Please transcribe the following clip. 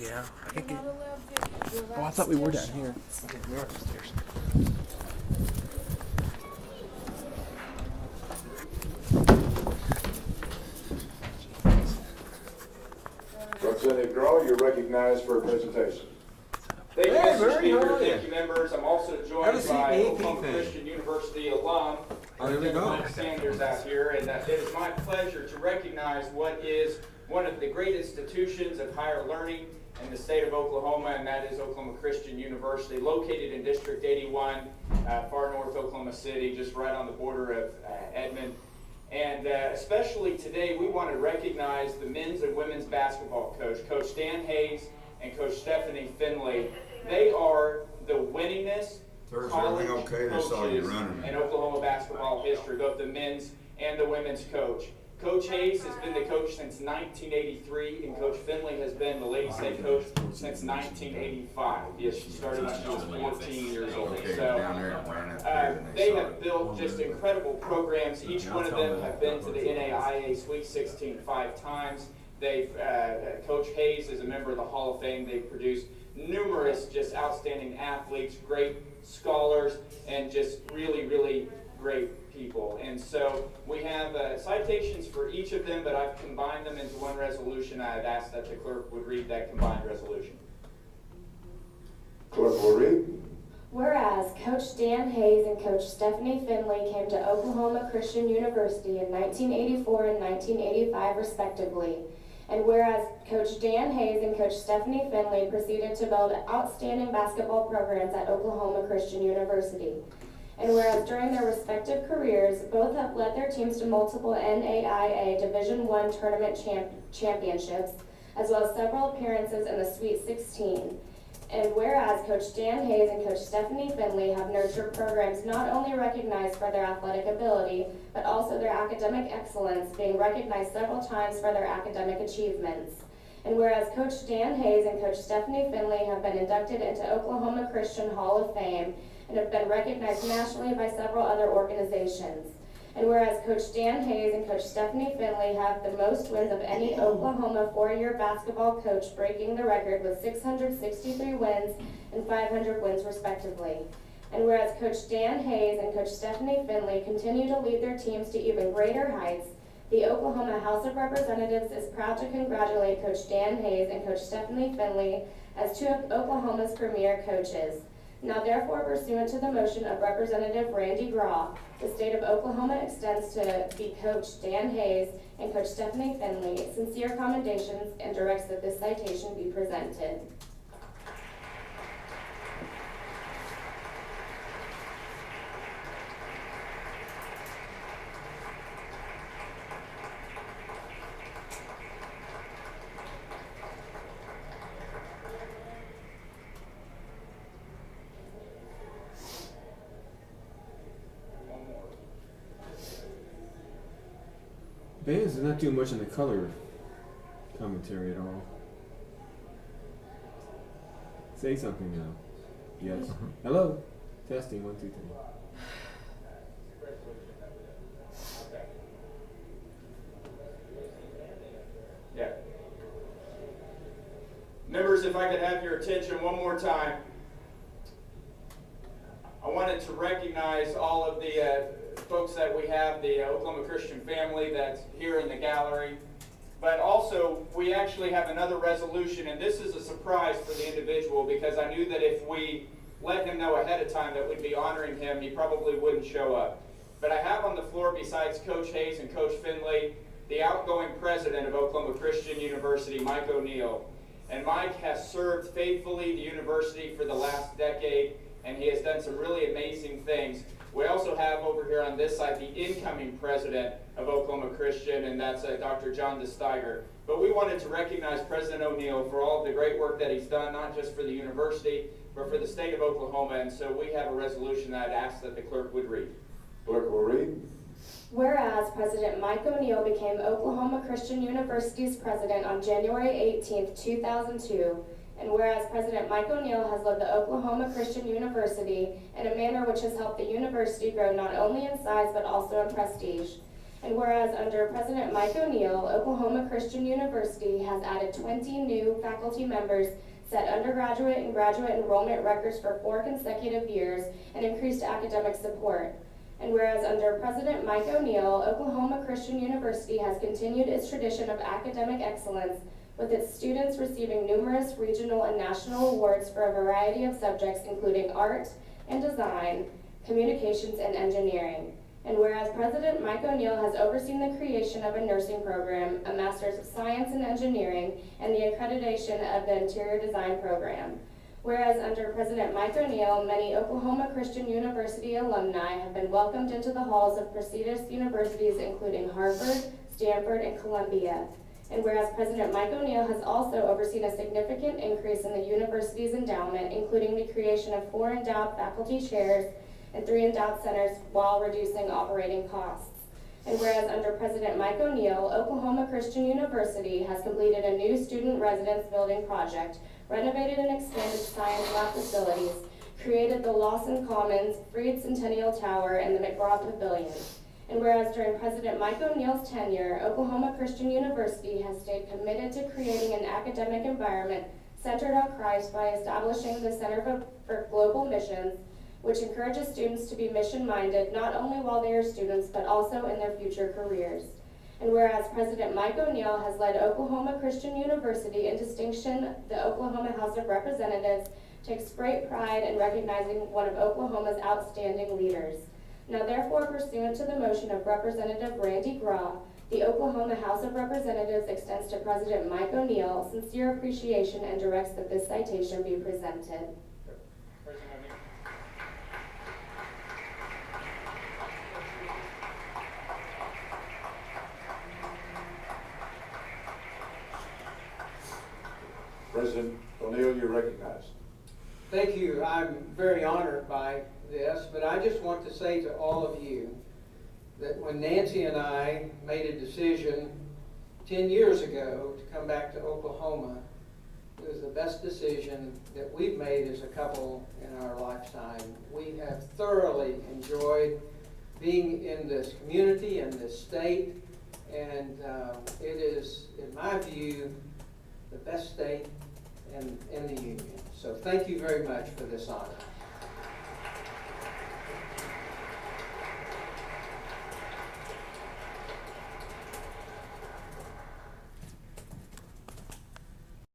Yeah. You're not allowed to. You're Oh, I thought we were down here. Okay, we are upstairs. Representative Graw, you're recognized for a presentation. Thank you, Hey, Mr. Bernie, how Speaker. are you? Thank you, members. I'm also Have a joined seat, by AP Oklahoma thing. Christian University alum, Oh, there we go. Mike Sanders out here, and it is my pleasure to recognize what is one of the great institutions of higher learning in the state of Oklahoma, and that is Oklahoma Christian University, located in District 81, far north Oklahoma City, just right on the border of Edmond. And especially today, we want to recognize the men's and women's basketball coach, Coach Dan Hayes and Coach Stephanie Findley. They are the winningest Sir, is college everything okay? They saw you coaches running. in Oklahoma basketball history, both the men's and the women's coach. Coach Hayes has been the coach since 1983, and Coach Findlay has been the ladies' head coach since 1985. Yes, she started when she was 14 years old. Okay, So down there and ran up there and they saw have it. built just incredible programs. Each one of them have been to the NAIA Sweet 16 5 times. They've Coach Hayes is a member of the Hall of Fame. They've produced numerous just outstanding athletes, great scholars, and just really, really great people. And so we have citations for each of them, but I've combined them into one resolution. I'd ask that the clerk would read that combined resolution. Clerk will read. Whereas Coach Dan Hayes and Coach Stephanie Findley came to Oklahoma Christian University in 1984 and 1985 respectively, and whereas Coach Dan Hayes and Coach Stephanie Findley proceeded to build outstanding basketball programs at Oklahoma Christian University, and whereas during their respective careers, both have led their teams to multiple NAIA Division I tournament championships, as well as several appearances in the Sweet 16. And whereas Coach Dan Hayes and Coach Stephanie Findley have nurtured programs not only recognized for their athletic ability, but also their academic excellence, being recognized several times for their academic achievements. And whereas Coach Dan Hayes and Coach Stephanie Findley have been inducted into Oklahoma Christian Hall of Fame and have been recognized nationally by several other organizations. And whereas Coach Dan Hayes and Coach Stephanie Findley have the most wins of any Oklahoma four-year basketball coach, breaking the record with 663 wins and 500 wins respectively. And whereas Coach Dan Hayes and Coach Stephanie Findley continue to lead their teams to even greater heights, the Oklahoma House of Representatives is proud to congratulate Coach Dan Hayes and Coach Stephanie Findley as two of Oklahoma's premier coaches. Now therefore, pursuant to the motion of Representative Randy Graw, the state of Oklahoma extends to the Coach Dan Hayes and Coach Stephanie Findley sincere commendations and directs that this citation be presented. Bands is not doing much in the color commentary at all. Say something now. Yes. Hello. Testing 1 2 3. Yeah. Members, if I could have your attention one more time. I wanted to recognize all of the folks that we have, the Oklahoma Christian family that's here in the gallery. But also, we actually have another resolution, and this is a surprise for the individual because I knew that if we let him know ahead of time that we'd be honoring him, he probably wouldn't show up. But I have on the floor, besides Coach Hayes and Coach Findley, the outgoing president of Oklahoma Christian University, Mike O'Neill. And Mike has served faithfully the university for the last decade, and he has done some really amazing things. We also have over here on this side the incoming president of Oklahoma Christian, and that's Dr. John DeSteiger. But we wanted to recognize President O'Neill for all of the great work that he's done, not just for the university, but for the state of Oklahoma. And so we have a resolution that I'd ask that the clerk would read. Clerk will read. Whereas President Mike O'Neill became Oklahoma Christian University's president on January 18, 2002, and whereas President Mike O'Neill has led the Oklahoma Christian University in a manner which has helped the university grow not only in size but also in prestige. And whereas under President Mike O'Neill, Oklahoma Christian University has added 20 new faculty members, set undergraduate and graduate enrollment records for 4 consecutive years, and increased academic support. And whereas under President Mike O'Neill, Oklahoma Christian University has continued its tradition of academic excellence, with its students receiving numerous regional and national awards for a variety of subjects including art and design, communications, and engineering. And whereas President Mike O'Neill has overseen the creation of a nursing program, a Master's of Science in Engineering, and the accreditation of the Interior Design program. Whereas under President Mike O'Neill, many Oklahoma Christian University alumni have been welcomed into the halls of prestigious universities including Harvard, Stanford, and Columbia. And whereas President Mike O'Neill has also overseen a significant increase in the university's endowment, including the creation of 4 endowed faculty chairs and 3 endowed centers while reducing operating costs. And whereas under President Mike O'Neill, Oklahoma Christian University has completed a new student residence building project, renovated and expanded science lab facilities, created the Lawson Commons, Freed Centennial Tower, and the McGraw Pavilion. And whereas during President Mike O'Neill's tenure, Oklahoma Christian University has stayed committed to creating an academic environment centered on Christ by establishing the Center for Global Missions, which encourages students to be mission-minded not only while they are students, but also in their future careers. And whereas President Mike O'Neill has led Oklahoma Christian University in distinction, the Oklahoma House of Representatives takes great pride in recognizing one of Oklahoma's outstanding leaders. Now therefore, pursuant to the motion of Representative Randy Graw, the Oklahoma House of Representatives extends to President Mike O'Neill sincere appreciation and directs that this citation be presented. President O'Neill, you're recognized. Thank you. I'm very honored by this, but I just want to say to all of you that when Nancy and I made a decision 10 years ago to come back to Oklahoma, it was the best decision that we've made as a couple in our lifetime. We have thoroughly enjoyed being in this community and this state, and it is, in my view, the best state in the Union. So thank you very much for this honor.